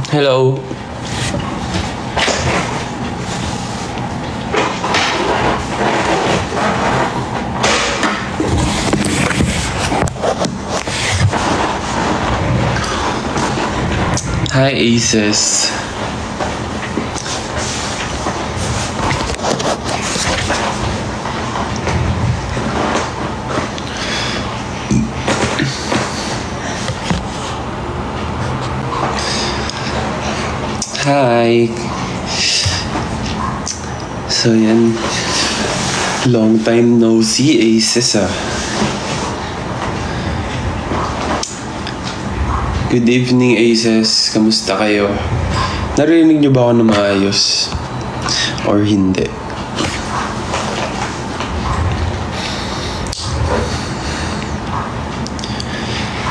Hello. Hi, Aces. Hi. So yan, long time no see, Aces ah. Good evening, Aces. Kamusta kayo? Narinig niyo ba ako na maayos? Or hindi?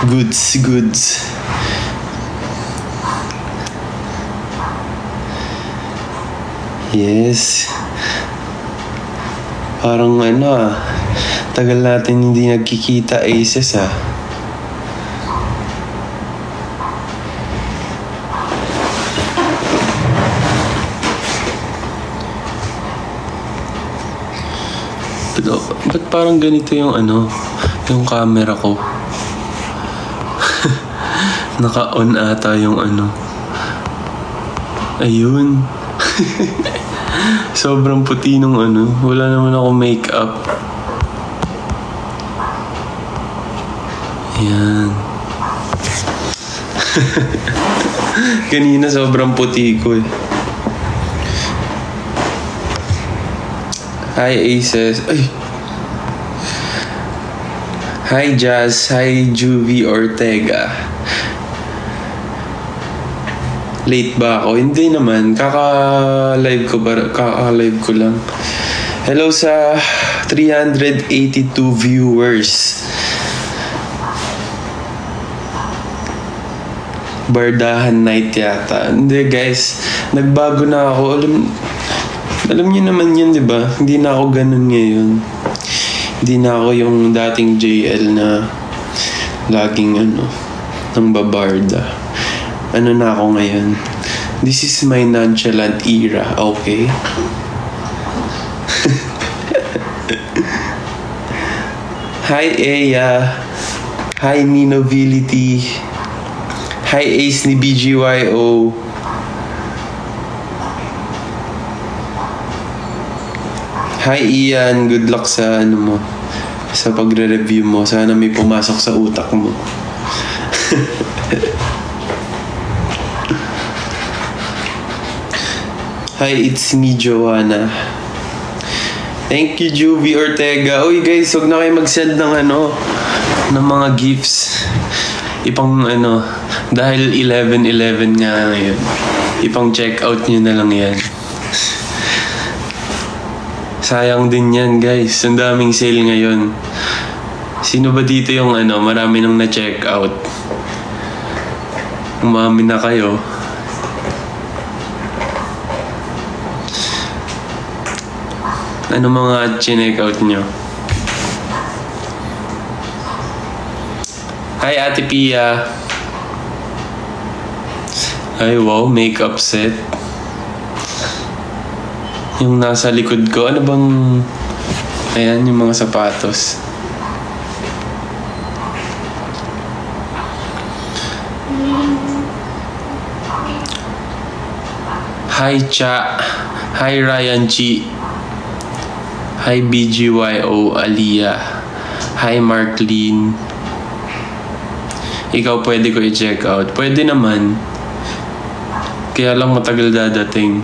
Goods. Yes. Parang tagal natin hindi nagkikita, Aces ah. Ba't parang ganito yung yung camera ko? Naka-on ata yung Ayun. Sobrang puti nung wala naman ako makeup. Yan. Kanina sobrang puti ko eh. Hi, Aces. Ay! Hi, Jazz. Hi, Juvie Ortega. Late ba ako? Hindi naman. Kaka-live ko lang. Hello sa 382 viewers. Bardahan night yata. Hindi guys, nagbago na ako. Alam niyo naman yun, di ba? Hindi na ako ganun ngayon. Hindi na ako yung dating JL na laging nang babarda. Na ako ngayon. This is my nonchalant era, okay? Hi, Eya. Hi, Ninobility. Hi, Ace ni BGYO. Hi, Ian. Good luck sa sa pagre-review mo. Sana may pumasok sa utak mo. Hi, it's me, Joanna. Thank you, Juvie Ortega. Uy, guys, huwag na kayo mag-send ng ng mga gifts. Dahil 11/11 nga ngayon. Ipang check out nyo na lang yan. Sayang din yan, guys. Ang daming sale ngayon. Sino ba dito yung marami nang na-check out? Umami na kayo. Ano mga check out nyo? Hi, Ate Pia. Ay, wow, makeup set. Yung nasa likod ko, ano bang... Ayan, yung mga sapatos. Hi, Cha. Hi, Ryan G. Hi, BGYO, Aliyah. Hi, Marklene. Ikaw pwede ko i-check out. Pwede naman. Kaya lang matagal dadating.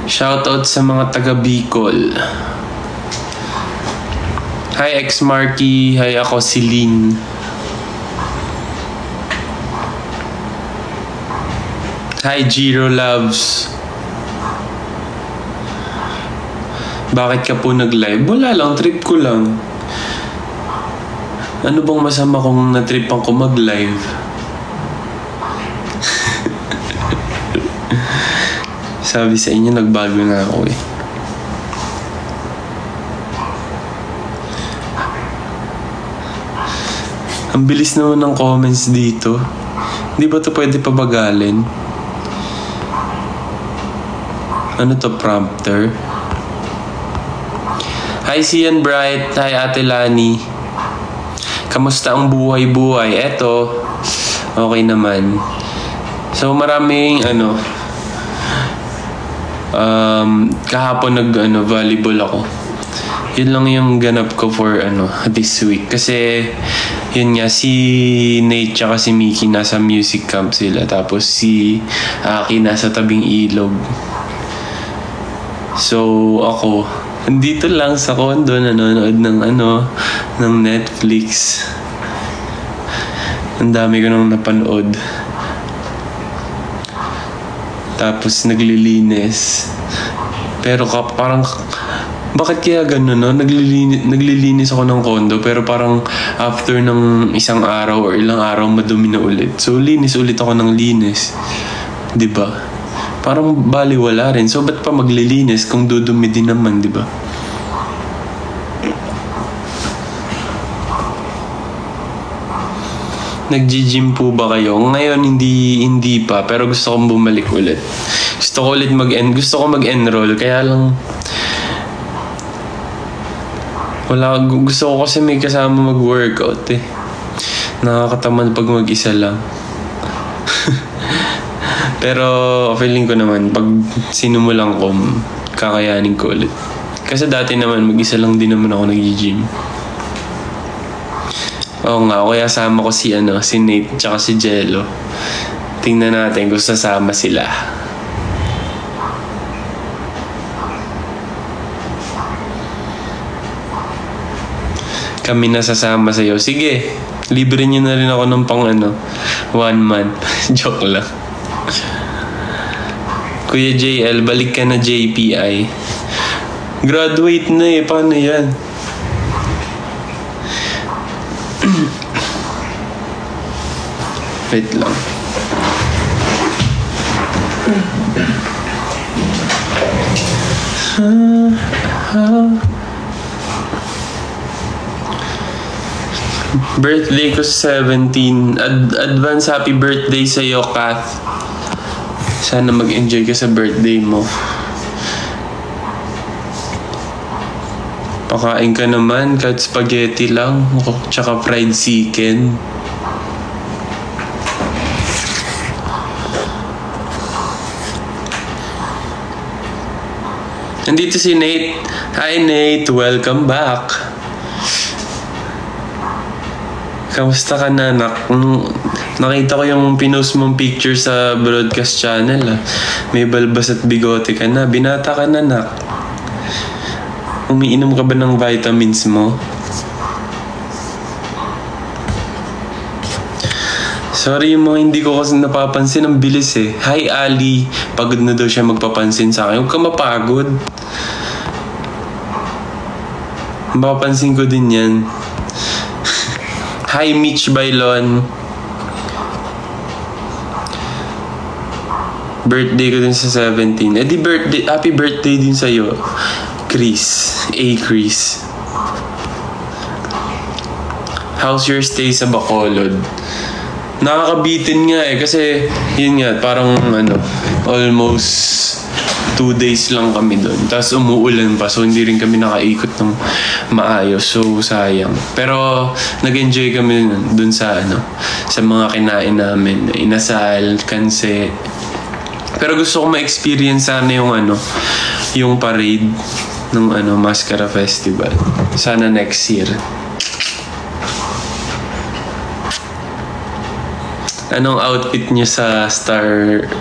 Shoutout sa mga taga Bicol. Hi, X-Marky. Hi, ako si Lynn. Hi, Jiro Loves. Bakit ka po nag-live? Wala lang, trip ko lang. Ano bang masama kung natripan ko mag-live? Sabi sa inyo, nagbago na ako eh. Ang bilis naman ng comments dito. Hindi ba ito pwede pabagalin? Ano to, prompter? Hi Sian Bright. Hi Ate Lani. Kamusta ang buhay-buhay? Eto, okay naman. So maraming kahapon volleyball ako. Yun lang yung ganap ko for this week. Kasi yun nga, si Nate tsaka si Mickey nasa music camp sila. Tapos si Aki nasa tabing ilog. So ako, andito lang sa condo, nanonood ng Netflix. Ang dami ko nang napanood. Tapos naglilinis. Pero parang bakit kaya ganun, no? Naglilinis ako ng condo pero parang after ng isang araw or ilang araw madumi na ulit. So linis ulit ako ng linis. 'Di ba? Parang baliwala rin. So ba't pa maglilinis kung dudumi din naman, 'di ba? Nag-gym po ba kayo? Ngayon hindi pa, pero gusto kong bumalik ulit. Gusto ko mag-enroll, kaya lang gusto ko kasi may kasama mag-workout eh. Nakakatamad pag mag-isa lang. Pero feeling ko naman pag sinumulan ko, kakayanin ko ulit. Kasi dati naman mag-isa lang din naman ako nag-gym. Oo nga, kaya sama ko si Nate tsaka si Jello. Tingnan natin kung sasama sila. Kami na sasama sa'yo. Sige, libre niyo na rin ako ng pang 1 month. Joke lang. Kuya JL, balik ka na JPI. Graduate na eh, paano yan? Wait lang. Birthday ko 17. Advance happy birthday sa'yo, Kath. Sana mag-enjoy ka sa birthday mo. Pakain ka naman, kahit spaghetti lang. Tsaka fried chicken. Nandito si Nate. Hi Nate, welcome back. Kamusta ka na, anak? Nakita ko yung pinost mong picture sa broadcast channel. May balbas at bigote ka na. Binata ka na, anak. Umiinom ka ba ng vitamins mo? Sorry, yung mga hindi ko kasi napapansin. Ang bilis eh. Hi Ali. Pagod na daw siya magpapansin sa akin. Huwag ka mapagod. Mapapansin ko din yan. Hi Mitch Bailon. Birthday ko din sa 17. Happy birthday din sa'yo, Chris. Chris. How's your stay sa Bacolod? Nakakabitin nga eh. Kasi, yun nga, parang almost 2 days lang kami doon. Tapos umuulan pa. So, hindi rin kami nakaikot ng maayos. So, sayang. Pero, nag-enjoy kami doon sa sa mga kinain namin. Inasal, kanse. Pero gusto ko ma-experience sana yung parade ng Mascara Festival. Sana next year. Anong outfit niyo sa Star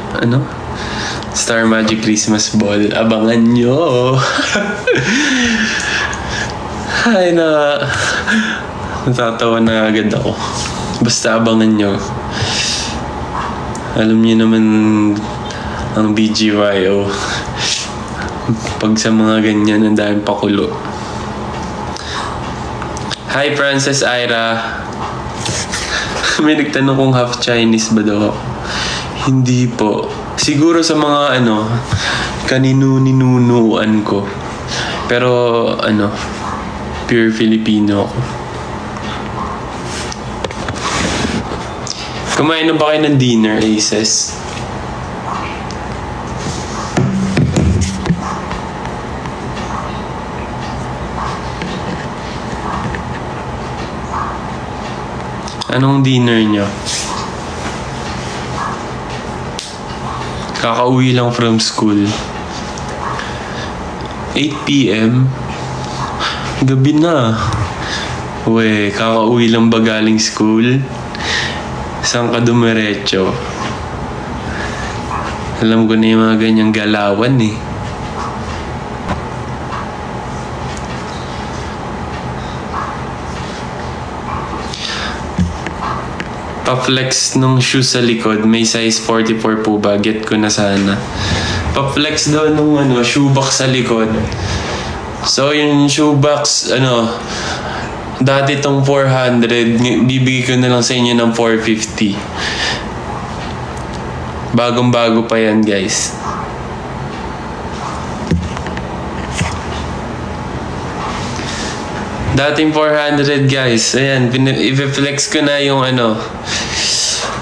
Magic Christmas Ball? Abangan nyo. Ay na. Natatawa na agad ako. Basta abangan nyo. Alam niyo naman ang BGYO. Pag sa mga ganyan, ang daming pakulo. Hi Princess Ira. May nagtanong kung half Chinese ba daw ako. Hindi po. Siguro sa mga kaninu-ninunuan ko. Pero pure Filipino ako. Kumain na ba kayo ng dinner, Aces? Anong dinner nyo? Kakauwi lang from school. 8 p.m. Gabi na. We, kakauwi lang ba galing school? Saan ka dumiretso? Alam ko na yung mga ganyang galawan eh. Pa-flex nung shoe sa likod, may size 44 po ba? Get ko na sana. Pa-flex daw nung shoebox sa likod. So yung shoebox, dati tong 400, bibigay ko na lang sa inyo ng 450. Bagong-bago pa yan, guys. Dating 400, guys. Ayan, i-flex ko na yung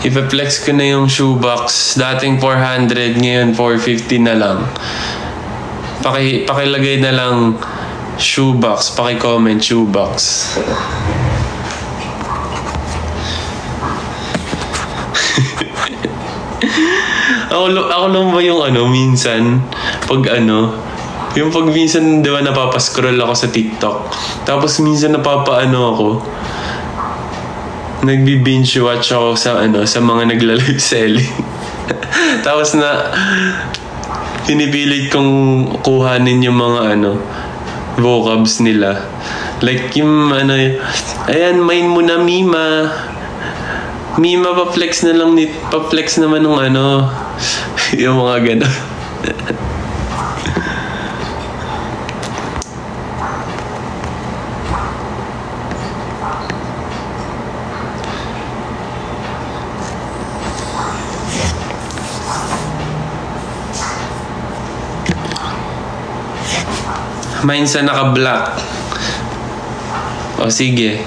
i-flex ko na yung shoebox. Dating 400, ngayon 450 na lang. Pakilagay na lang shoebox. Paki-comment shoebox. ako lang ba yung minsan yung pag minsan diba napapascroll ako sa TikTok, tapos minsan ako nagbi-binge watch ako sa mga nagla-live selling. Tapos pinipilit kong kuhanin yung mga vocabs nila, like yung ayan, main mo na Mima, pa-flex naman nung yung mga gano'n. Minsan naka-black. O sige.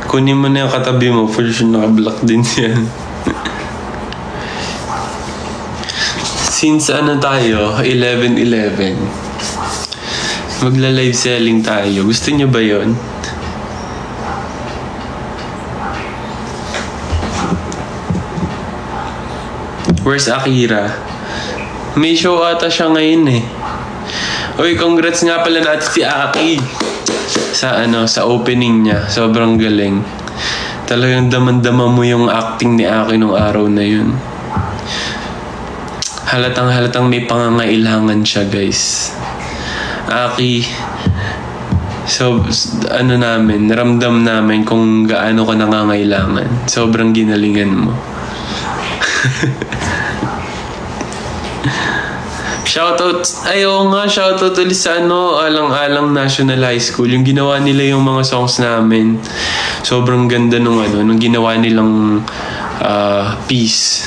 Kunin mo na yung katabi mo. For sure naka-black din yan. Since tayo, 11:11. Magla-live selling tayo. Gusto nyo ba yon? Where's Akira? May show ata siya ngayon eh. Uy, congrats nga pala natin si Aki sa opening niya. Sobrang galing. Talagang daman-dama mo yung acting ni Aki nung araw na yun. Halatang may pangangailangan siya, guys. Aki, so ramdam namin kung gaano ka nangangailangan. Sobrang ginalingan mo. Shoutout, shoutout ulit sa Alang-Alang National High School. Yung ginawa nila yung mga songs namin. Sobrang ganda nung ginawa nilang piece.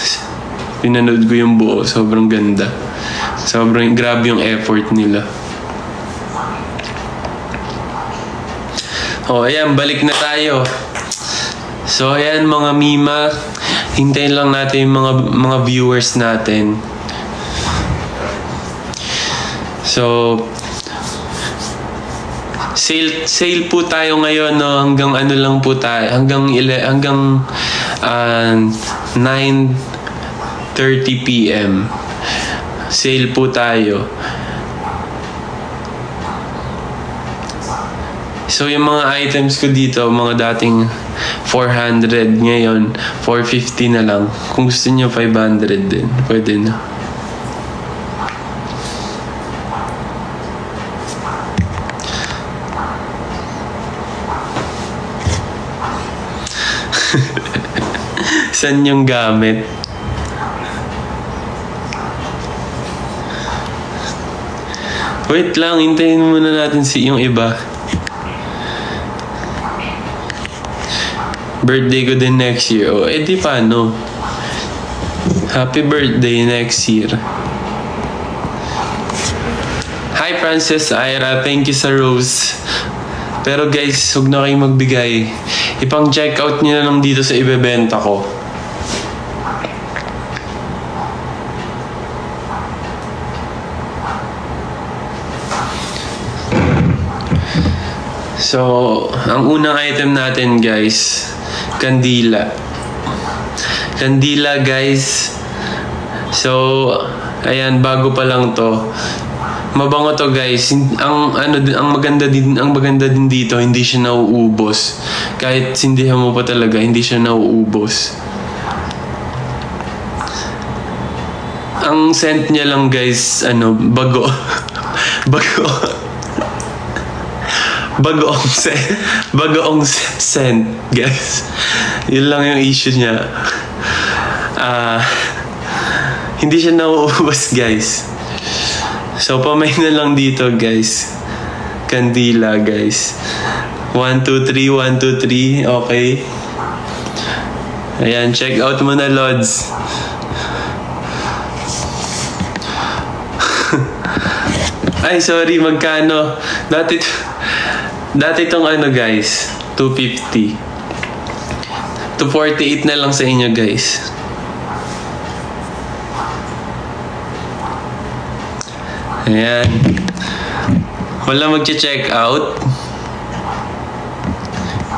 Pinanood ko yung buo. Sobrang ganda. Sobrang grabe yung effort nila. Ayan, balik na tayo. So, ayan mga Mima. Hintayin lang natin yung mga viewers natin. So, sale po tayo ngayon, hanggang lang po tayo, hanggang 9:30 p.m. Sale po tayo. So, yung mga items ko dito, mga dating 400, ngayon 450 na lang. Kung gusto niyo 500 din, pwede na. Saan yung gamit? Wait lang, hintayin muna natin yung iba. Birthday ko din next year. Di paano? Happy birthday next year. Hi Francis, Ira, thank you sa rose. Pero guys, huwag na kayong magbigay. Ipang check out nyo na lang dito sa ibebenta ko. So, ang unang item natin guys, kandila. Kandila guys. So, ayan, bago pa lang to. Mabango to guys. Ang maganda din dito, hindi siya nauubos. Kahit sindihan mo pa talaga, hindi siya nauubos. Ang scent niya lang guys, bago. Bago. Bagoong scent, guys. Yun lang yung issue niya. Hindi siya nauubos, guys. So, pamay na lang dito, guys. Kandila, guys. 1, 2, 3, 1, 2, 3. Okay. Ayan, check out mo na, Lods. Ay, sorry, magkano? Dati itong guys, 250. 248 na lang sa inyo, guys. Ayan. Wala magche-check out.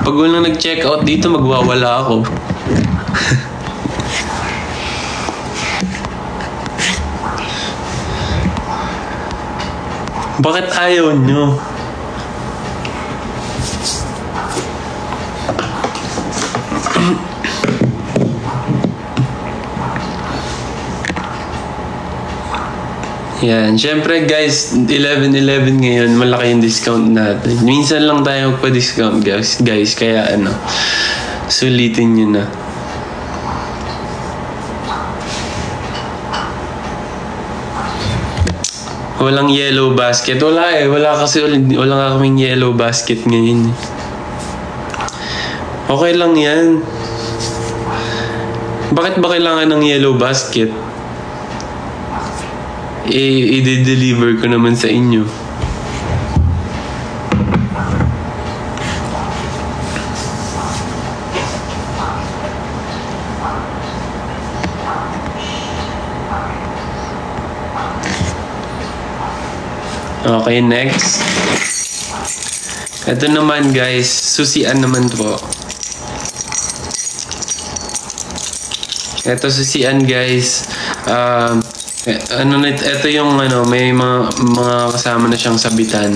Pag walang nag-check out dito, magwawala ako. Bakit ayaw nyo? Yan. Siyempre guys, 11/11 ngayon, malaki yung discount natin. Minsan lang tayo magpa-discount guys. Kaya sulitin nyo na. Walang yellow basket. Wala nga kaming yellow basket ngayon. Okay lang yan. Bakit ba kailangan ng yellow basket? I-deliver ko naman sa inyo. Okay, next. Ito naman guys, susian naman po. Ito susian guys. Ito yung may mga kasama na siyang sabitan.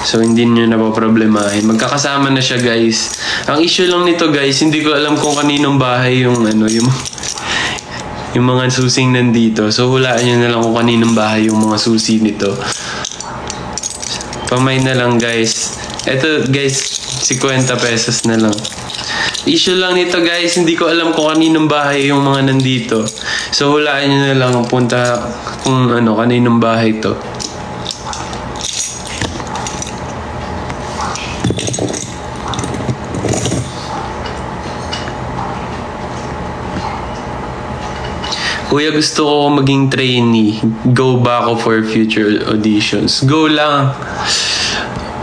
So hindi niyo na problemahin. Magkakasama na siya guys. Ang issue lang nito guys, hindi ko alam kung kaninong bahay yung yung mga susing nandito. So hulaan niyo na lang kung kaninong bahay yung mga susi nito. Pamay na lang guys. Ito guys, 50 pesos na lang. Issue lang nito guys, hindi ko alam kung kaninong bahay yung mga nandito. So hulaan nyo na lang punta kung kaninong bahay to. Kuya, gusto ko maging trainee. Go ba ako for future auditions? Go lang.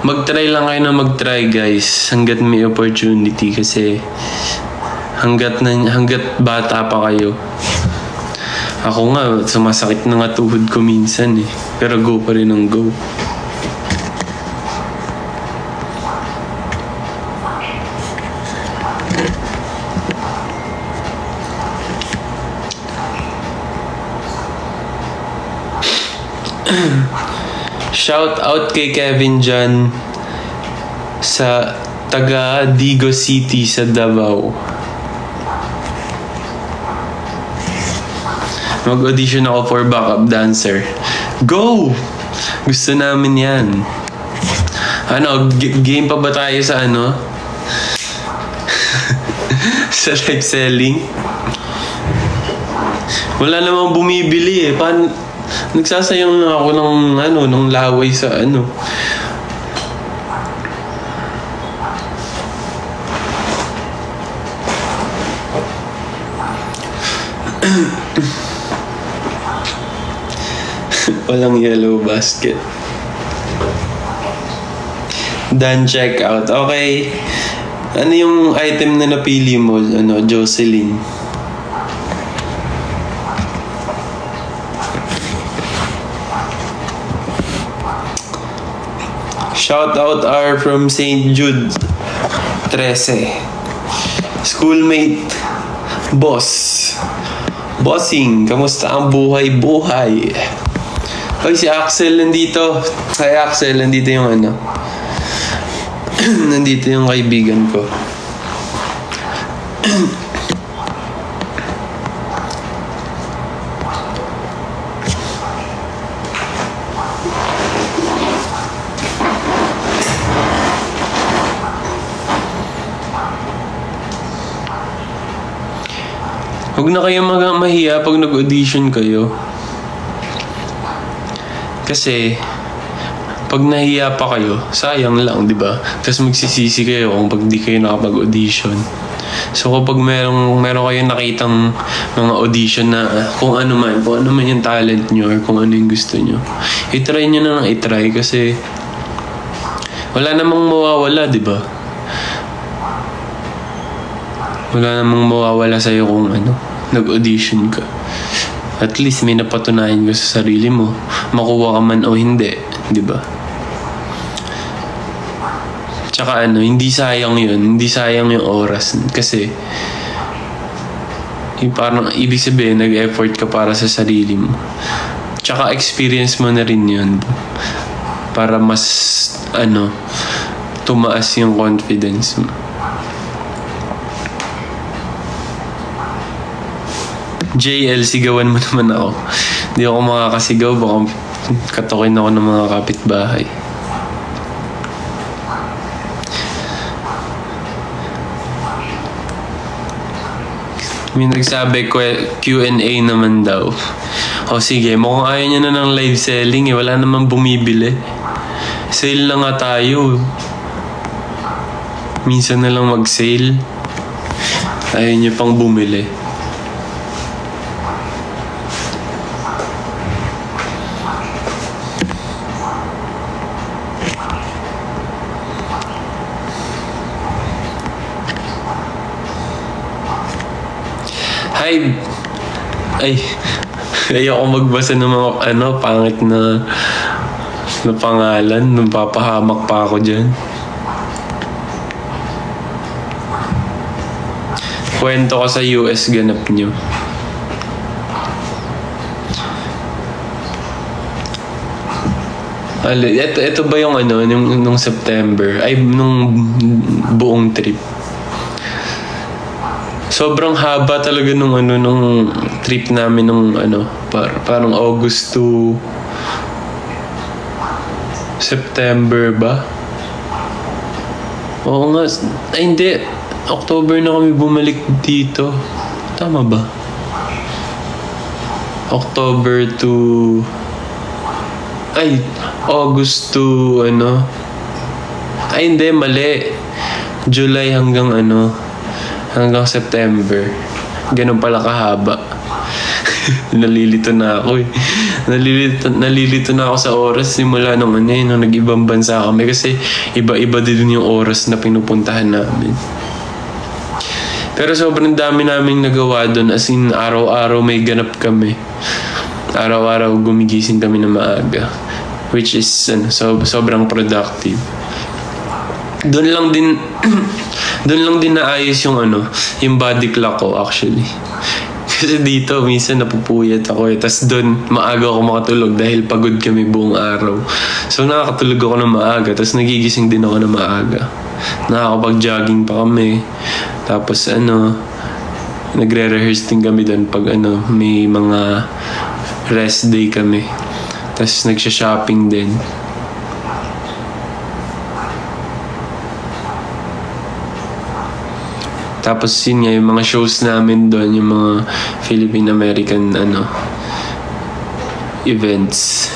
Mag-try lang kayo na mag-try guys. Hanggat may opportunity kasi hanggat bata pa kayo. Ako nga, sumasakit na nga tuhod ko minsan eh. Pero go pa rin ang go. Shout out kay Kevin Jan sa taga Digo City sa Davao. Mag-audition ako for backup dancer. Go! Gusto namin yan. Game pa ba tayo sa sa live selling? Wala namang bumibili eh. Nagsasayang na ako ng laway sa Walang yellow basket. Done check out. Okay. Ano yung item na napili mo, Jocelyn? Shout out are from St. Jude 13. Schoolmate, boss. Bossing, kamusta ang buhay-buhay? Hoy, si Axel nandito. Hi Axel, nandito yung nandito yung kaibigan ko. Huwag na kayo mahiya pag nag-audition kayo. Kasi, pag nahiya pa kayo, sayang lang, di ba? Tapos magsisisi kayo kung pag di kayo nakapag-audition. So, kapag meron kayong nakitang mga audition na kung ano man yung talent nyo or kung ano yung gusto nyo, itry nyo na lang itry kasi wala namang mawawala, di ba? Wala namang mawawala sa'yo kung nag-audition ka. At least may napatunayan ka sa sarili mo. Makuha ka man o hindi, di ba? Tsaka hindi sayang yun. Hindi sayang yung oras. Kasi, parang ibig sabihin, nag-effort ka para sa sarili mo. Tsaka experience mo na rin yun. Para mas, tumaas yung confidence mo. JL, sigawan mo naman ako. Hindi ako makakasigaw. Baka katokin ako ng mga kapitbahay. May nagsabi, Q&A naman daw. O sige, mukhang ayaw niya na ng live selling. Wala naman bumibili. Sale na nga tayo. Minsan na lang mag-sale. Ayaw niya pang bumili. Ayoko magbasa ng mga pangit na pangalan. Nung papahamak pa ako dyan. Kwento ko sa US ganap nyo. Ito ba yung nung September? Ay, nung buong trip. Sobrang haba talaga nung trip namin nung parang August to September ba? Oo nga. Ay hindi. October na kami bumalik dito. Tama ba? October to August to Ay hindi, mali. July hanggang September. Ganun pala kahaba. Nalilito na ako eh. Nalilito na ako sa oras simula nung nung nag-ibang bansa kami kasi iba-iba din yung oras na pinupuntahan namin. Pero sobrang dami naming nagawa doon, as in araw-araw may ganap kami. Araw-araw gumigising kami na maaga, which is sobrang productive. Doon lang din naayos yung body clock ko actually. Kasi dito minsan napupuyat ako eh. Tapos doon maaga ako makatulog dahil pagod kami buong araw. So nakakatulog ako na maaga. Tapos nagigising din ako na maaga. Nakakapag-jogging pa kami. Tapos nagre-rehearse din kami doon pag may mga rest day kami. Tapos nagsha-shopping din. Tapos yun nga, yung mga shows namin doon, yung mga Philippine-American events.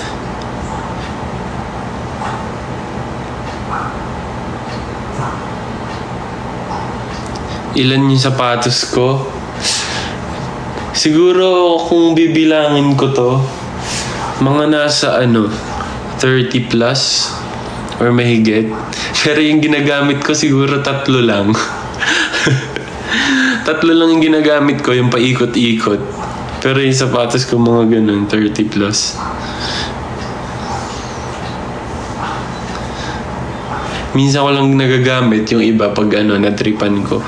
Ilan yung sapatos ko? Siguro kung bibilangin ko to, mga nasa 30 plus or mahigit. Pero yung ginagamit ko siguro 3 lang. 3 lang yung ginagamit ko, yung paikot-ikot. Pero yung sapatos ko mga ganun, 30 plus. Minsan ko lang nagagamit yung iba pag natripan ko.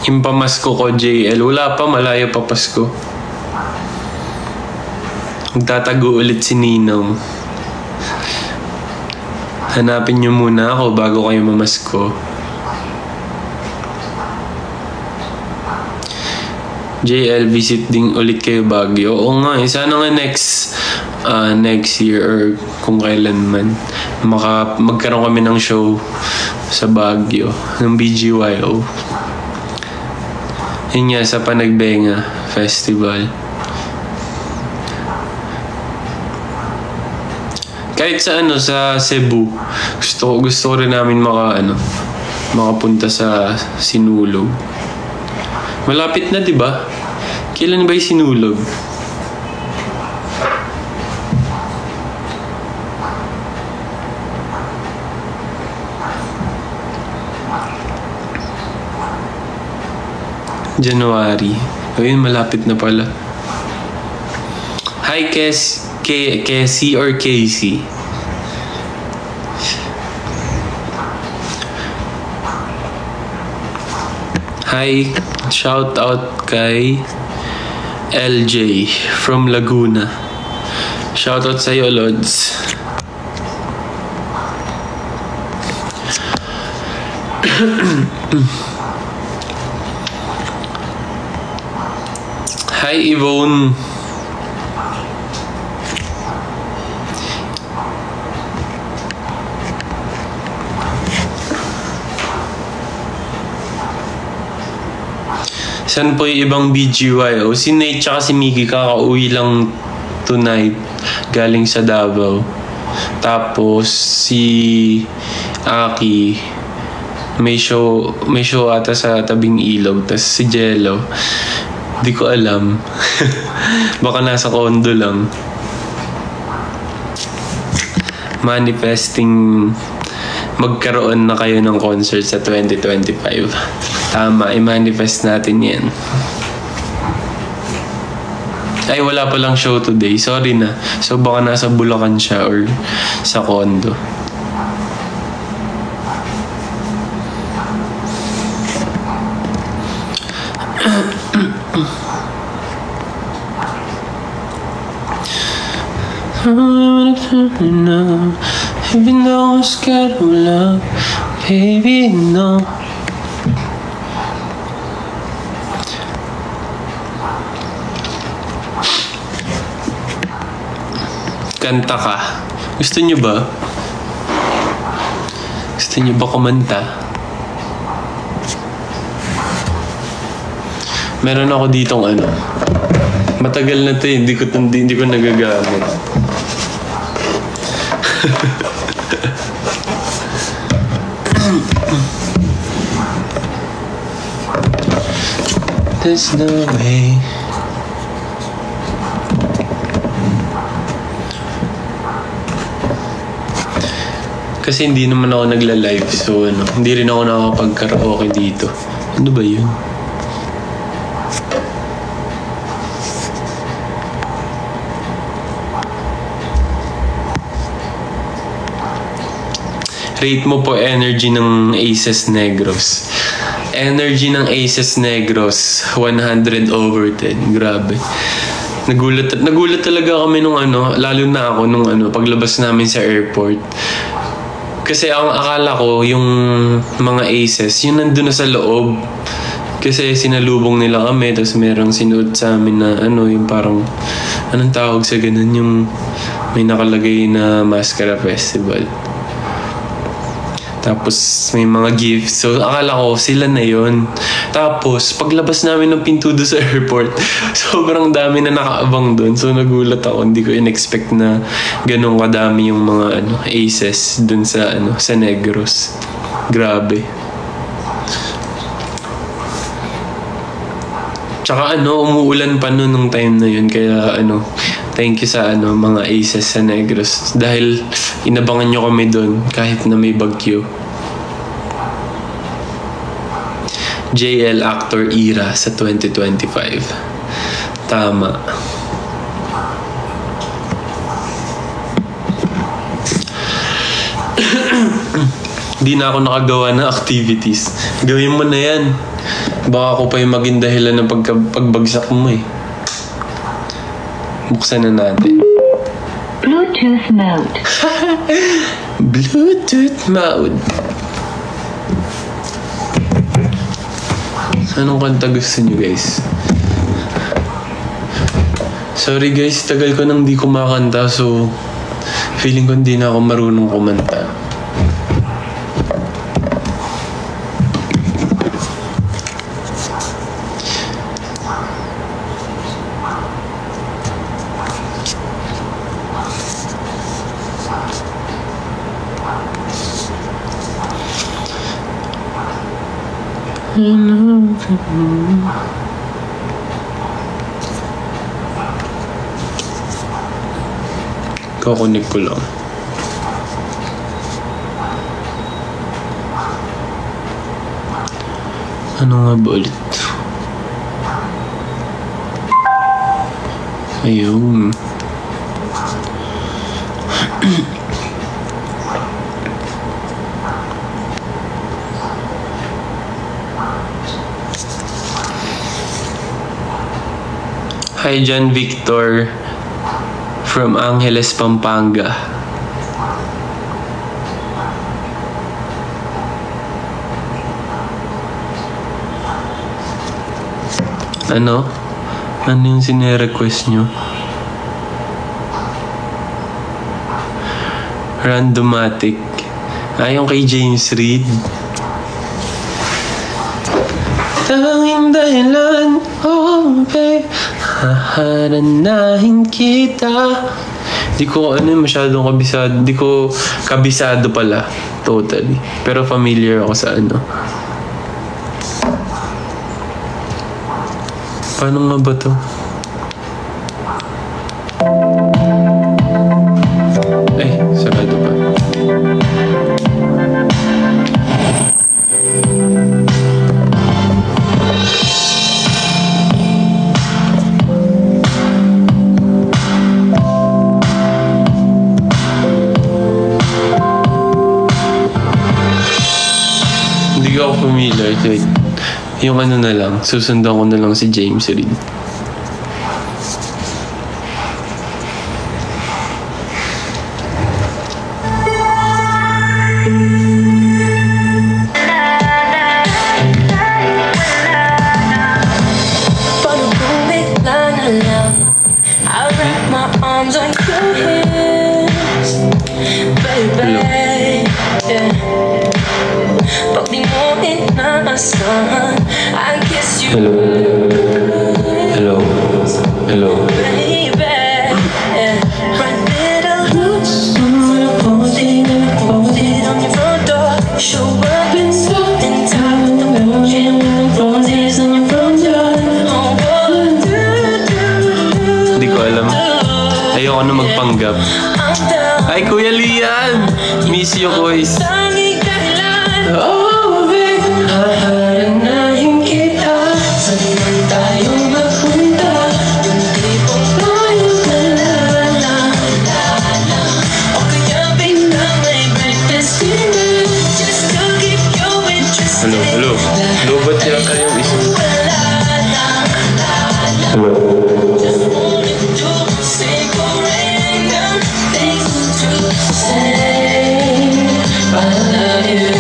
Yung pamasko ko, JL, wala pa, malayo pa Pasko. Magtatago ulit si Ninong. Hanapin niyo muna ako bago kayo mamasko. JL, visit din ulit kayo Baguio. Oo nga, sana nga next year or kung kailan man magkaroon kami ng show sa Baguio ng BGYO. Yun nga, sa Panagbenga Festival. Kahit sa sa Cebu, gusto ko rin namin makapunta sa Sinulog. Malapit na, 'di ba? Kailan ba 'yung Sinulog? January. Ayun, malapit na pala. Hi, Casey or Casey? Hi, shout out kay LJ from Laguna. Shout out sa'yo, Lods. Hi, Yvonne. Saan po yung ibang BGYO? Si Nate tsaka si Mickey kakauwi lang tonight galing sa Davao. Tapos si Aki may show ata sa tabing ilog. Tapos si Jello, di ko alam. Baka nasa condo lang. Manifesting magkaroon na kayo ng concert sa 2025. Tama, i-manifest natin yan. Ay, wala palang show today. Sorry na. So, baka nasa Bulacan siya or sa condo. Even though I'm scared of love, baby, no. Kanta ka. Gusto niyo ba? Gusto niyo ba kumanta? Meron ako ditong matagal na to, hindi ko nagagamit. There's no way. Kasi hindi naman ako nagla-live, so hindi rin ako nakakapag-karaoke dito. Ano ba yun? Rate mo po energy ng Aces Negros. Energy ng Aces Negros, 100/10. Grabe. Nagulat talaga kami nung lalo na ako nung paglabas namin sa airport. Kasi ang akala ko, yung mga Aces, yun nandun na sa loob. Kasi sinalubong nila kami, tapos merong sinuot sa amin na yung parang, anong tawag sa ganun, yung may nakalagay na Mascara Festival. Tapos may mga gifts. So akala ko sila na yun. Tapos paglabas namin ng pinto doon sa airport, sobrang dami na nakaabang doon. So nagulat ako. Hindi ko in-expect na ganun kadami yung mga Aces doon sa sa Negros. Grabe. Tsaka umuulan pa noon nung time na yun. Kaya thank you sa mga Aces sa Negros. Dahil inabangan nyo kami doon kahit na may bagyo. JL Actor Era sa 2025. Tama. Di na ako nakagawa ng activities. Gawin mo na yan. Baka ako pa yung maging dahilan ng pagbagsak mo eh. Buksan na natin. Bluetooth mode. Bluetooth mode. Anong kanta gusto nyo guys? Sorry guys, tagal ko nang di kumakanta, so feeling ko hindi na ako marunong kumanta. Kukunik ko lang. Ano nga ba ulit? Ayun. Hi John Victor from Angeles, Pampanga. Ano yung sine-request nyo? Randomatic. Yung kay James Reid. Tanging dahilan, oh babe, haharanahin kita. Di ko masyadong kabisado. Di ko kabisado pala. Totally. Pero familiar ako sa Paano nga ba to? Ay, sarado pa. Hindi ko ako familiar. Wait. Yung na lang, susundan ko na lang si James Reid. Hello. Hello. Hello. Hindi ko alam. Ayoko na magpanggap. Ay, Kuya Lian! Miss you, boys. Oh, babe. Haharanahin kita. Saan man tayo magpunta? Yung tipong tayo nalala. O kaya biglang may breakfast dinner just to keep you interested. Hello. Hello, ba't yan kayo isang? Hello. Just wanted to say for random things to say. I love you.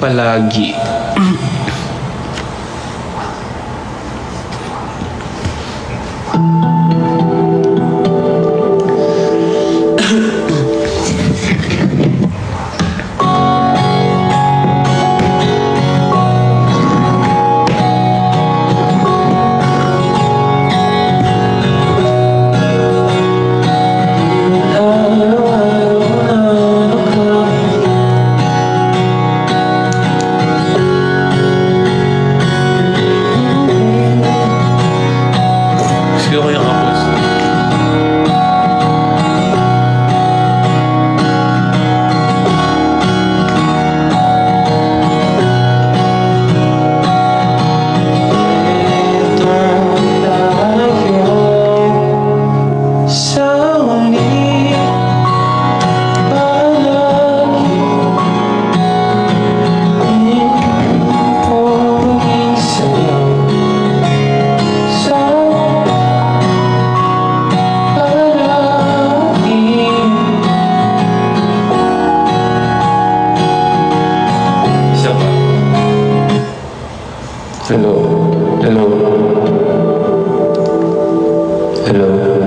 Palagi. Hello? Hello? Hello?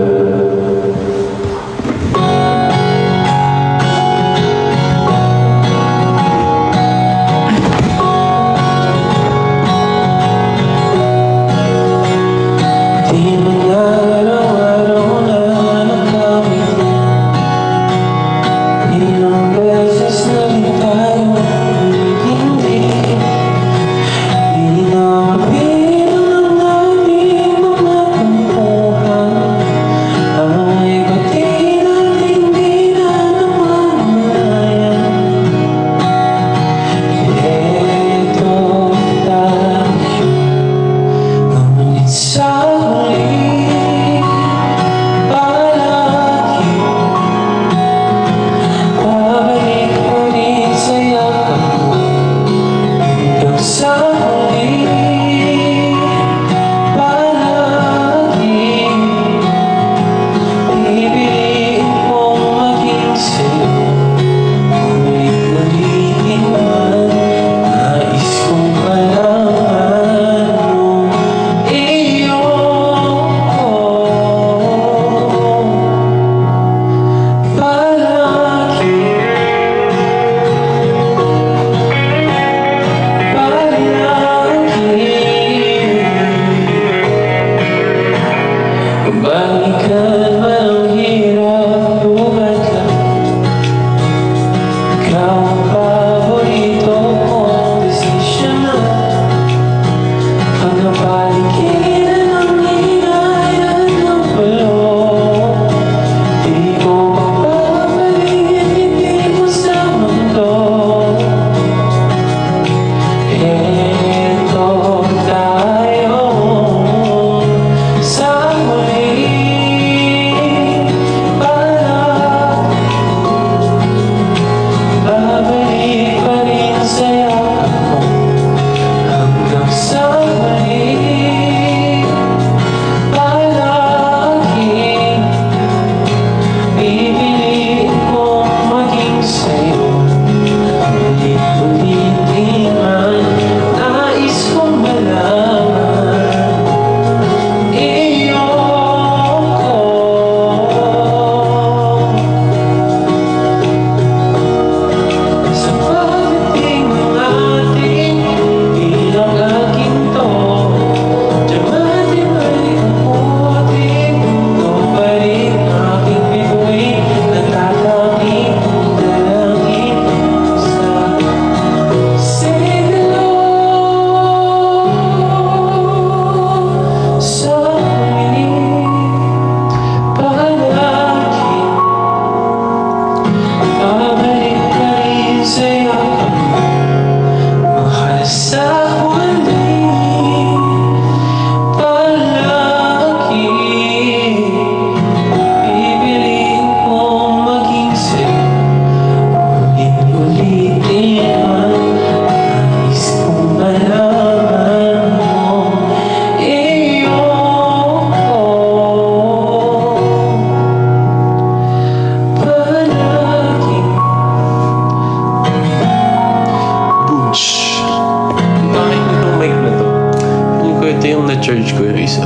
Na-charge ko yung isa.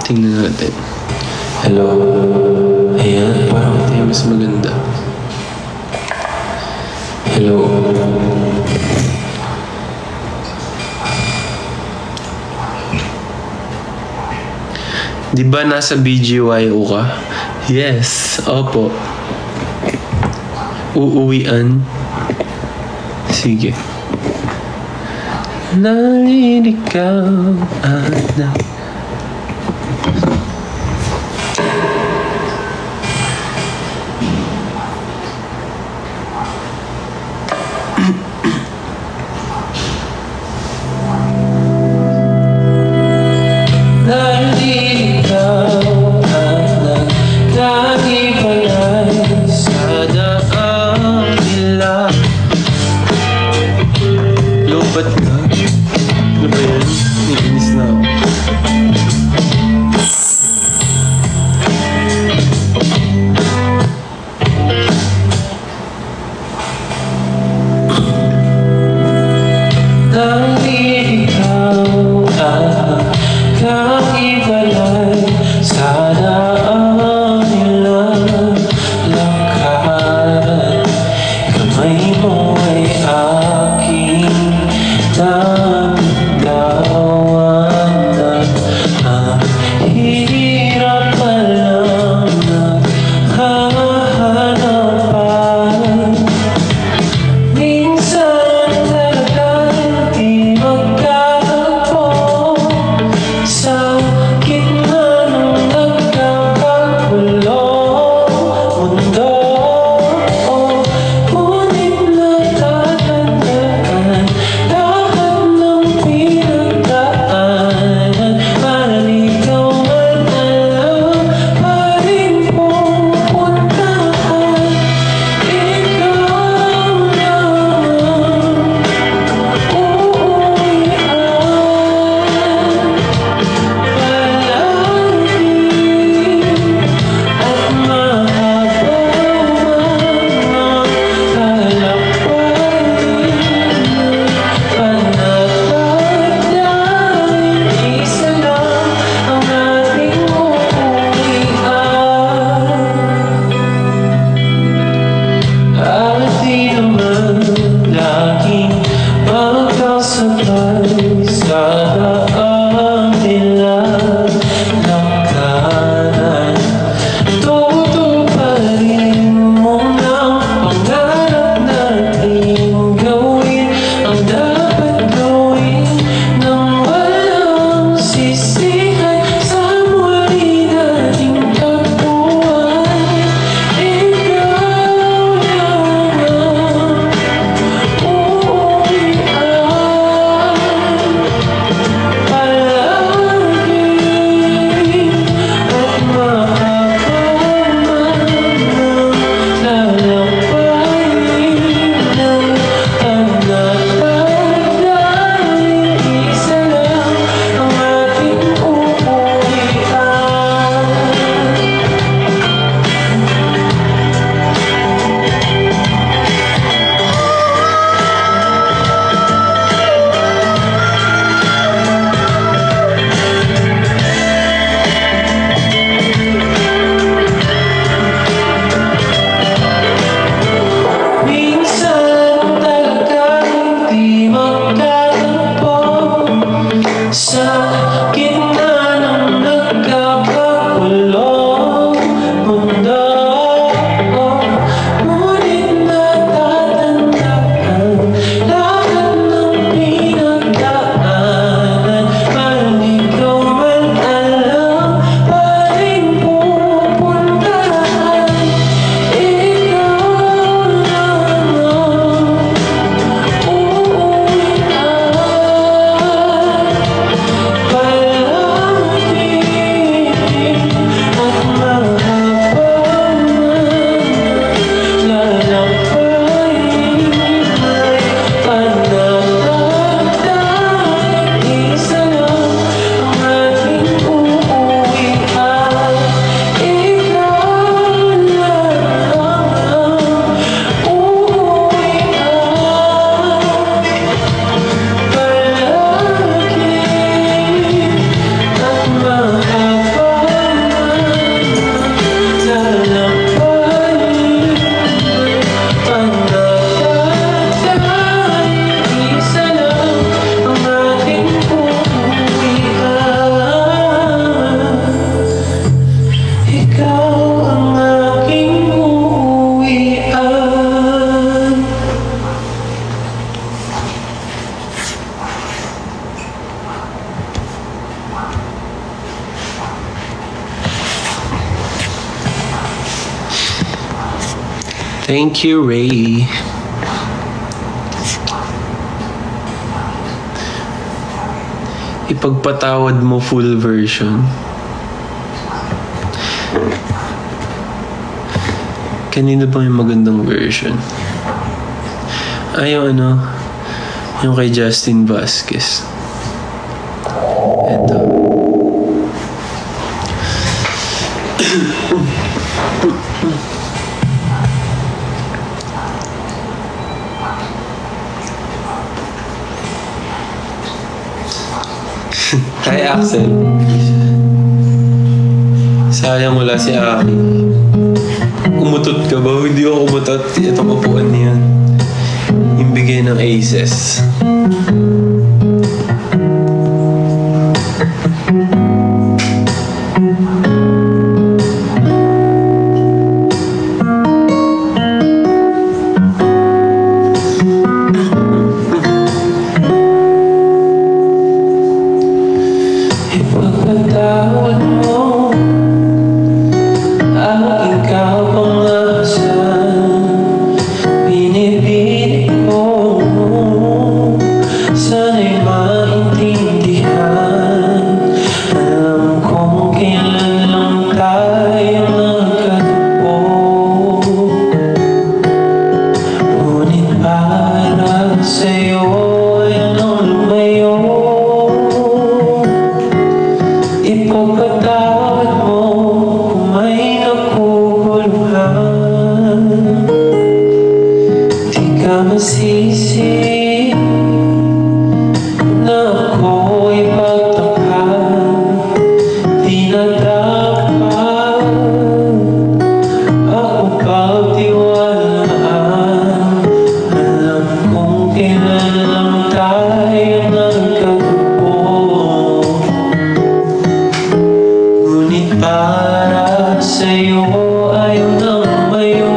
Tingnan natin. Hello? Ayan, parang tayo mas maganda. Hello? Di ba nasa BGYO ka? Yes, opo. Uuwian. Sige. Nalilikaw na. Ba't nga? Ano ba yan? Iinis na ako. ikaw ang aking uuwian. Thank you, Ray. Ipagpatawad mo full version. Kanino ba yung magandang version? Yung yung kay Justin Vasquez. Ito. Hi, Axel. Sayang wala si Aki. Umutot ka ba? Hindi ako umutot. Itong upuan niya. Yung bigay ng Aces. Ipagpatawad mo ang ikaw pangasan. Binibinig mo, sana'y maintindihan. Alam kong kailan lang tayo nagkatagpo, ngunit para sa'yo ay lumayo. Ipagpatawad mo kung may nakuguluhan. Di ka masisi na ako'y pagtakpan. Di na dapat ako pagtiwalaan. Alam kong kailan lang tayo nagkatagpo, ngunit para sa'yo ayaw nang lumayo.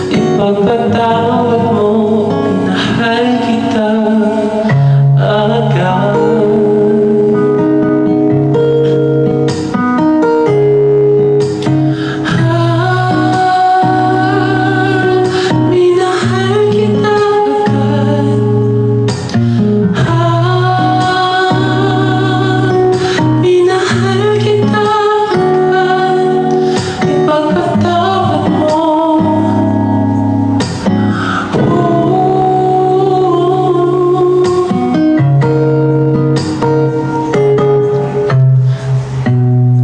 Ipagpatawad mo, minahal kita agad. Minahal kita agad. Minahal kita agad. Ipagpatawad mo.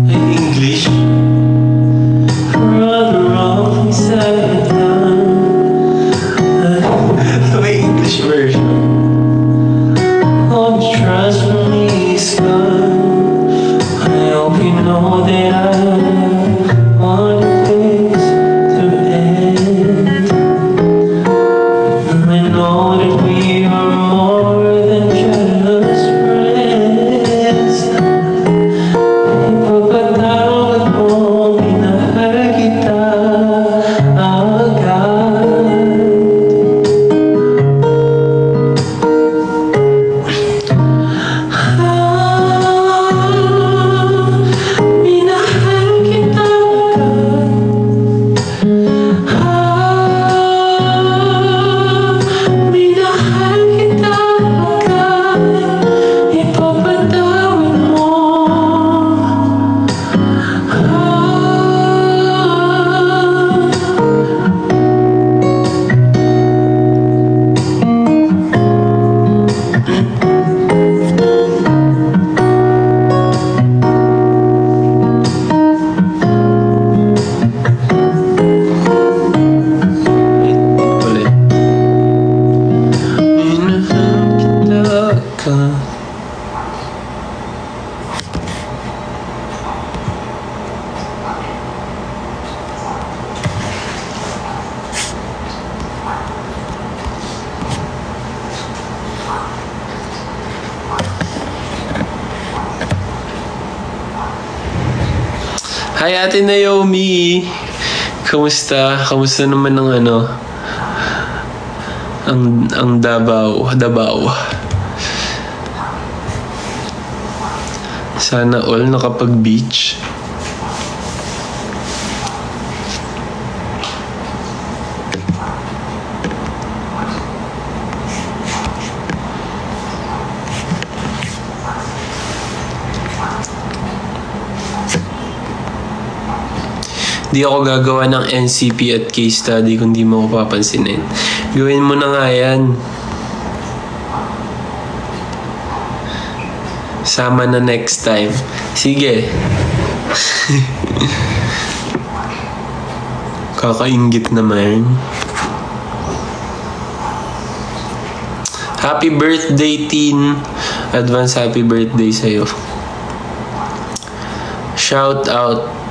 Ay, English. For all the wrong things I've done. May English version. All the trust from me is gone. I hope you know that I want this to end. I know that we are more than just friends. Ipagpatawad mo, minahal kita agad. Minahal Hi, Ate Naomi! Kamusta? Kamusta naman ang ang Davao? Sana all nakapag-beach. Di ako gagawa ng NCP at case study kung di mo ako papansinin. Gawin mo na nga yan. Sama na next time. Sige. Kakaingit naman. Happy birthday, Teen. Advance happy birthday sa'yo. Shout out.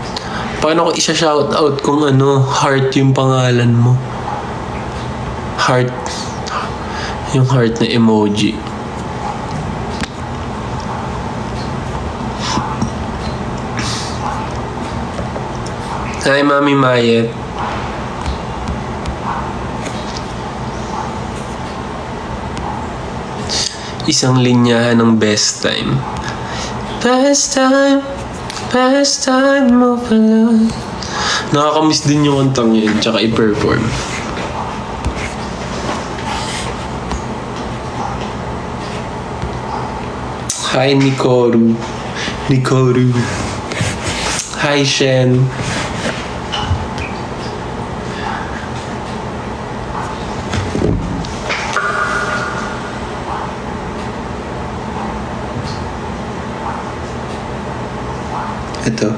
Paano ko isa-shout out kung heart yung pangalan mo? Heart. Yung heart na emoji. Hi, Mami Mayet. Isang linyahan ng best time. Best time mo pala. Nakakamiss din yung kantang yun, tsaka i-perform. Hi, Nikoru. Hi, Shen. Ito.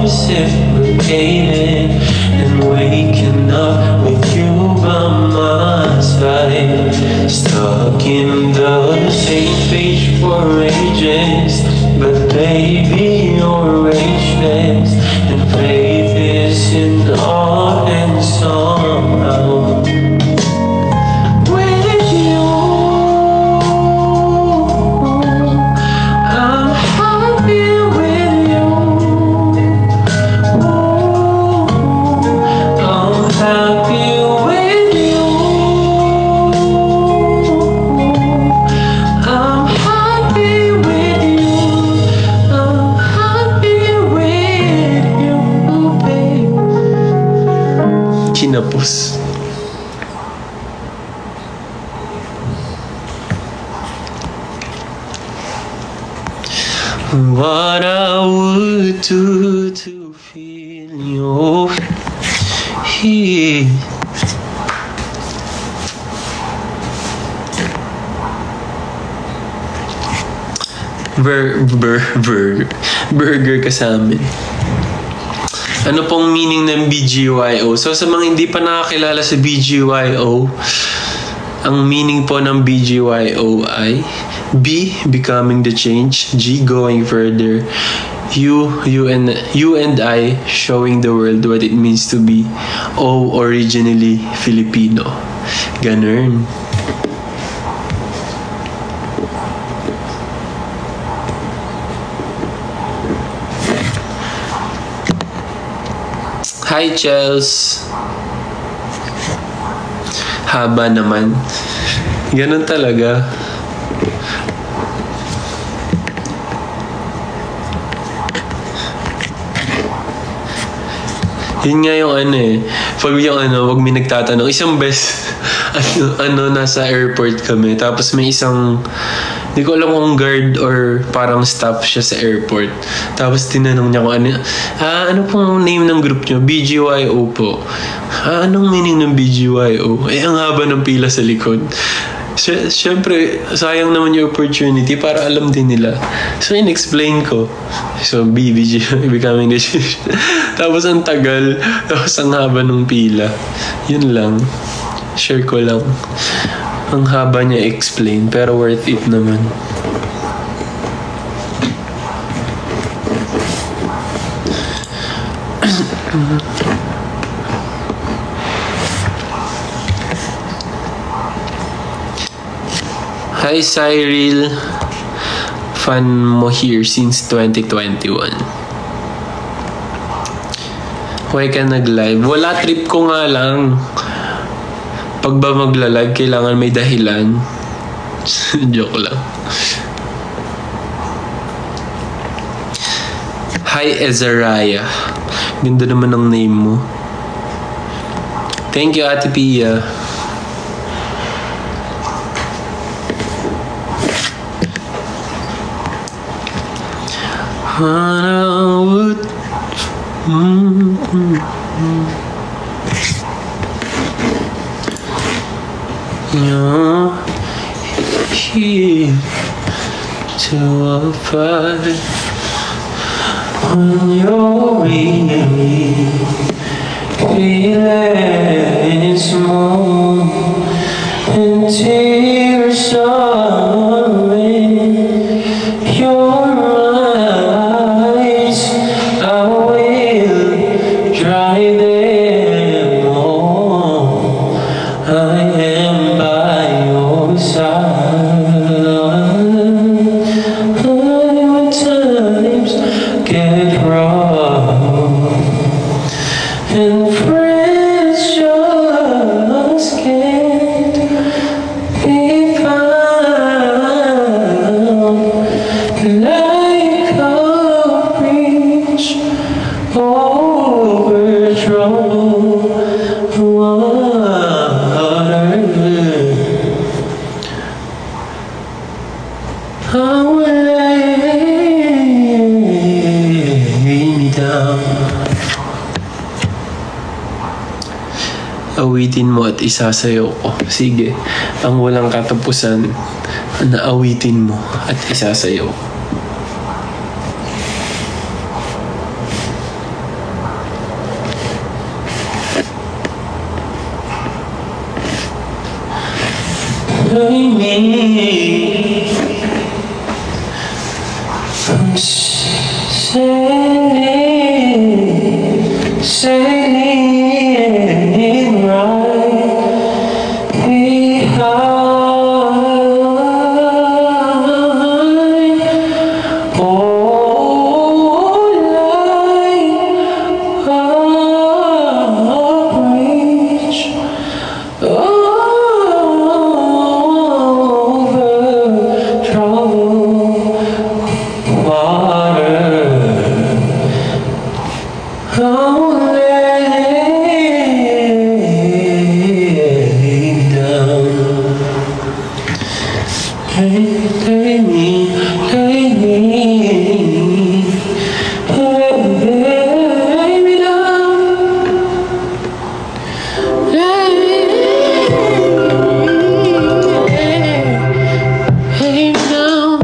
reciprocating and waking up with you by my side. Stuck in the same page for ages, but baby you're ageless, and faith is in our hands somehow. Kinapos. What I would do to feel your heat. Burger ka sa amin. Ano pong meaning ng BGYO? So sa mga hindi pa nakakilala sa BGYO, ang meaning po ng BGYO ay B, becoming the change. G, going further. You and I, showing the world what it means to be. O, originally Filipino. Ganun. Hi, Chels. Haba naman. Ganun talaga. Yun nga yung ano eh. Pag yung ano, wag may nagtatanong. Isang best, nasa airport kami. Tapos may isang, di ko alam kung guard or parang staff siya sa airport. Tapos tinanong niya kung ano pong name ng group niyo? BGYO po. Anong meaning ng BGYO? Ang haba ng pila sa likod. Siyempre, sayang naman yung opportunity para alam din nila. So, in-explain ko. So, BBG, becoming the change. Tapos, ang tagal. Tapos, ang haba ng pila. Yun lang. Share ko lang. Ang haba niya explain, pero worth it naman. Hi Cyril, fan mo here since 2021. Why ka nag-live? Wala, trip ko nga lang. Pag ba magla-live, kailangan may dahilan. Joke lang. Hi Ezariah. Ganda naman ang name mo. Thank you Ate Pia. You're here to abide when you're really feeling small and tears are in your eyes. I will dry them all. I am by your side. When times get rough and friends just can't be found, like a bridge over troubled water. Weigh me down. Awitin mo at isasayaw ko. Sige, ang walang katapusan na awitin mo at isasayaw. lay me. I'm sailing right behind. Oh, light of reach over troubled water. I'm laying down. Lay me down.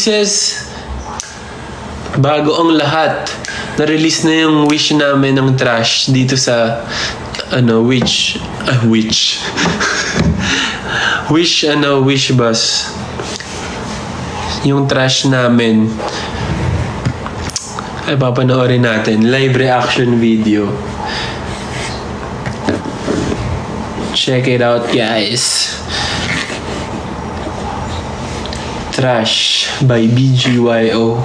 Princess, bago ang lahat, na-release na yung wish namin ng trash dito sa Wish Bus. Yung trash namin ay papanoorin natin, live reaction video. Check it out, guys. Trash by BGYO.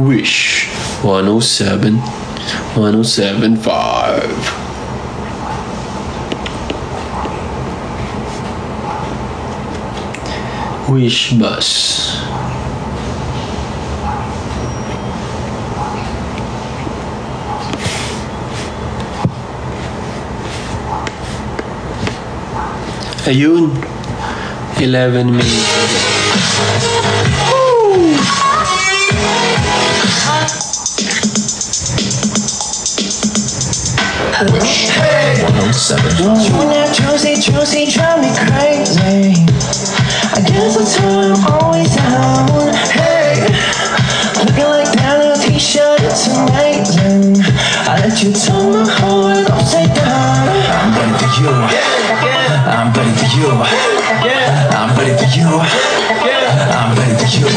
Wish 107 107.5. Wish Bus. Ayun, 11 minutes ago. Hey, 107. You and that juicy drive me crazy. I guess that's why I'm always down. Hey, looking like that little t-shirt, it's amazing. I let you turn my whole world upside down. I'm ready for you. I'm ready for you. I'm ready for you. I'm ready for you.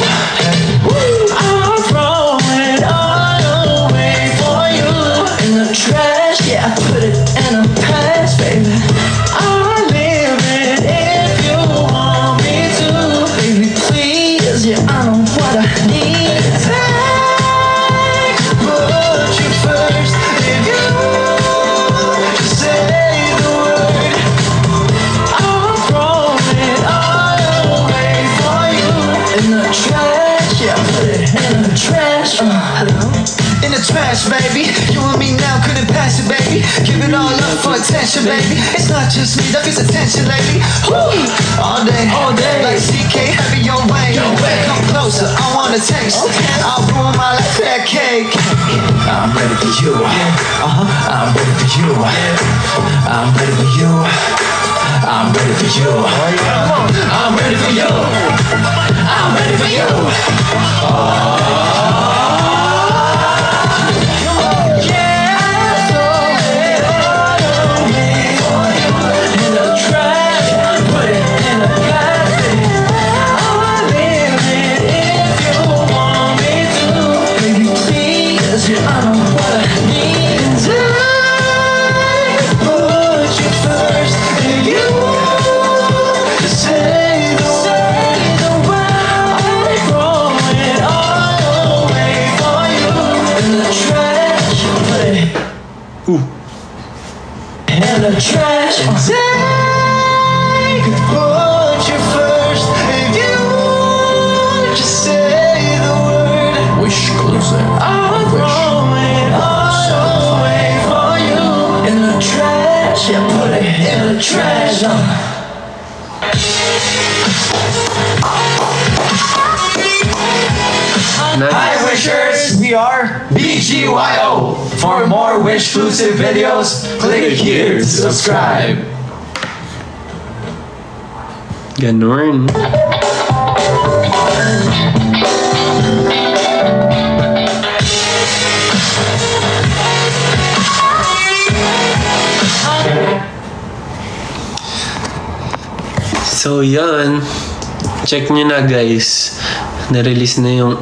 I'm throwing all away for you in the trash. Yeah, I put it in a past, baby. I'll live it if you want me to, baby. Please, yeah, I know what I need. Put you first. If you just say the word, I'll throw it all away for you in the trash. Yeah, put it in the trash. Hello. In the trash, baby. You and me now couldn't pass it, baby. Give it all up for attention, baby. It's not just me that gets attention lately. Woo! All day, like CK, heavy your way. Come closer, I wanna taste. I'll ruin my life for that cake. I'm ready for you. I'm ready for you. I'm ready for you. I'm ready for you. I'm ready for you. I'm ready for you. The trash and take put you first. If you just say the word, wish closer. I'll throw it all away for you in the trash. Yeah, put it in the trash. Nice. Hi Wishers, we are BGYO. For more Wish-exclusive videos, click here to subscribe. Ganun. So yan, check nyo na guys. Na-release na yung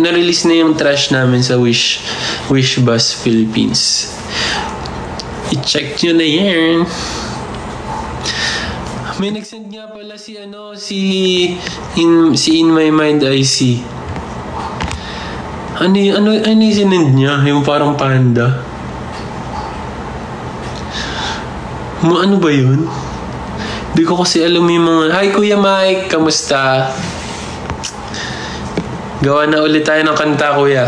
na-release na yung trash namin sa Wish Bus Philippines. I-check nyo na yan. May nag-send nga pala si In My Mind IC. Ano yung sinend niya? Yung parang panda. Ano ba yun? Di ko kasi alam yung mga... Hi Kuya Mike, kamusta? Gawa na ulit tayo ng kanta, Kuya.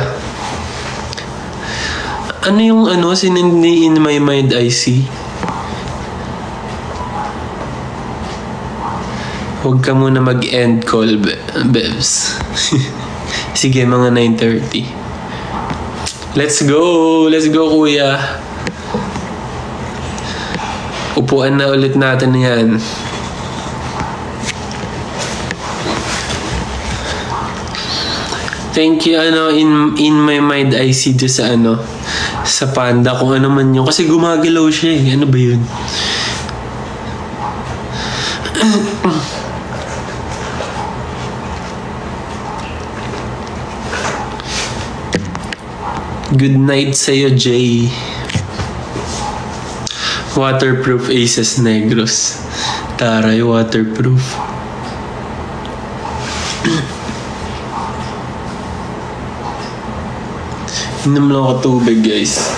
Ano yung sinend ni In My Mind IC? Huwag ka muna mag-end call, Bevs. Sige, mga 9:30. Let's go, Kuya. Upuan na ulit natin yan. Thank you, in my mind, I see do sa sa panda, kung ano man yun. Kasi gumagalaw siya eh. Ano ba yun? Good night sa'yo, Jay. Waterproof Aces Negros. Taray, waterproof. Inom lang ako tubig, guys.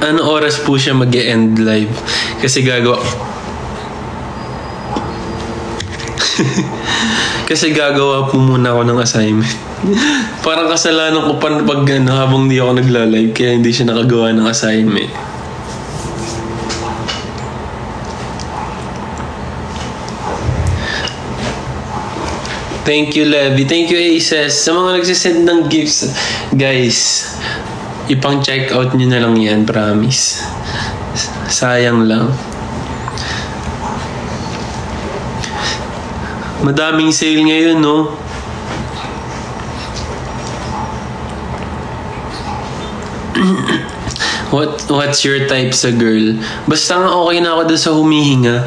Ano oras po siya mag-e-end live? Kasi gagawa po muna ako ng assignment. Parang kasalanan ko pa pag habang di ako nagla-live, kaya hindi siya nakagawa ng assignment. Thank you, Levy. Thank you, Aces. Sa mga nagsisend ng gifts, guys, ipang check out nyo na lang yan, promise. Sayang lang. Madaming sale ngayon, no? What's your type sa girl? Basta nga okay na ako doon sa humihinga.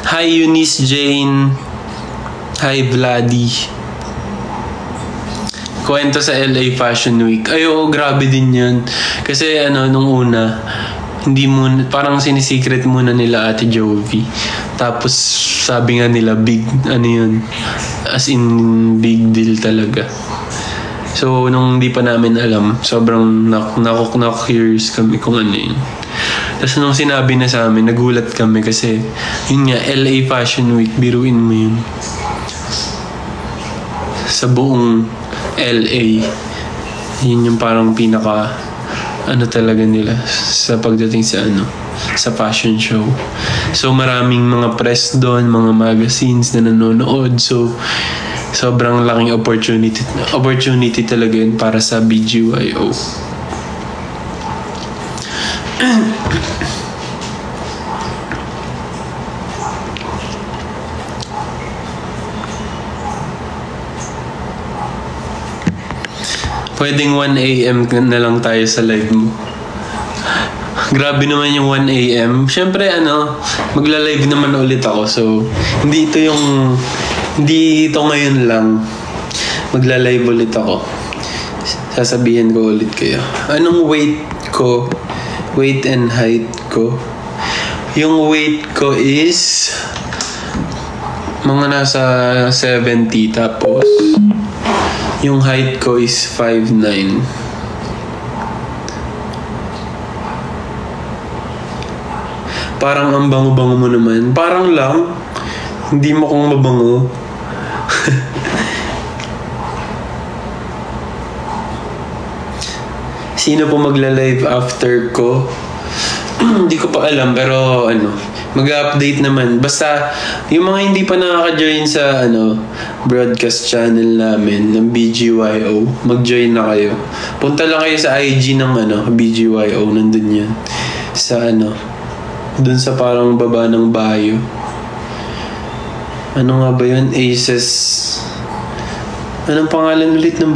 Hi Eunice Jane. Hi Vladi. Kwento sa LA Fashion Week. Ay, oo, grabe din yun. Kasi nung una, hindi muna, parang sinisecret muna nila Ate Jovi. Tapos sabi nga nila big, yun, as in big deal talaga. So nung hindi pa namin alam, sobrang na-curious kami kung ano yun. Tapos nung sinabi na sa amin, nagulat kami kasi yun nga, LA Fashion Week, biruin mo yun. Sa buong LA, yun yung parang pinaka talaga nila sa pagdating sa sa fashion show. So maraming mga press doon, mga magazines na nanonood. So sobrang laking opportunity talaga yun para sa BGYO. Pwedeng 1 AM na lang tayo sa live mo. Grabe naman yung 1 AM. Siyempre magla-live naman ulit ako. So hindi ito ngayon lang. Magla-live ulit ako. Sasabihin ko ulit kayo. Anong weight ko? Weight and height ko? Yung weight ko is mga nasa 70, tapos yung height ko is 5'9". Parang ang bango-bango mo naman. Parang lang. Hindi mo kong mabango. Sino po magla-live after ko? Hindi ko pa alam, pero mag-update naman. Basta yung mga hindi pa nakaka-join sa broadcast channel namin ng BGYO, mag-join na kayo. Punta lang kayo sa IG ng BGYO, nandun yan. Sa dun sa parang baba ng bio. Ano nga ba yun? Aces. Anong pangalan ulit ng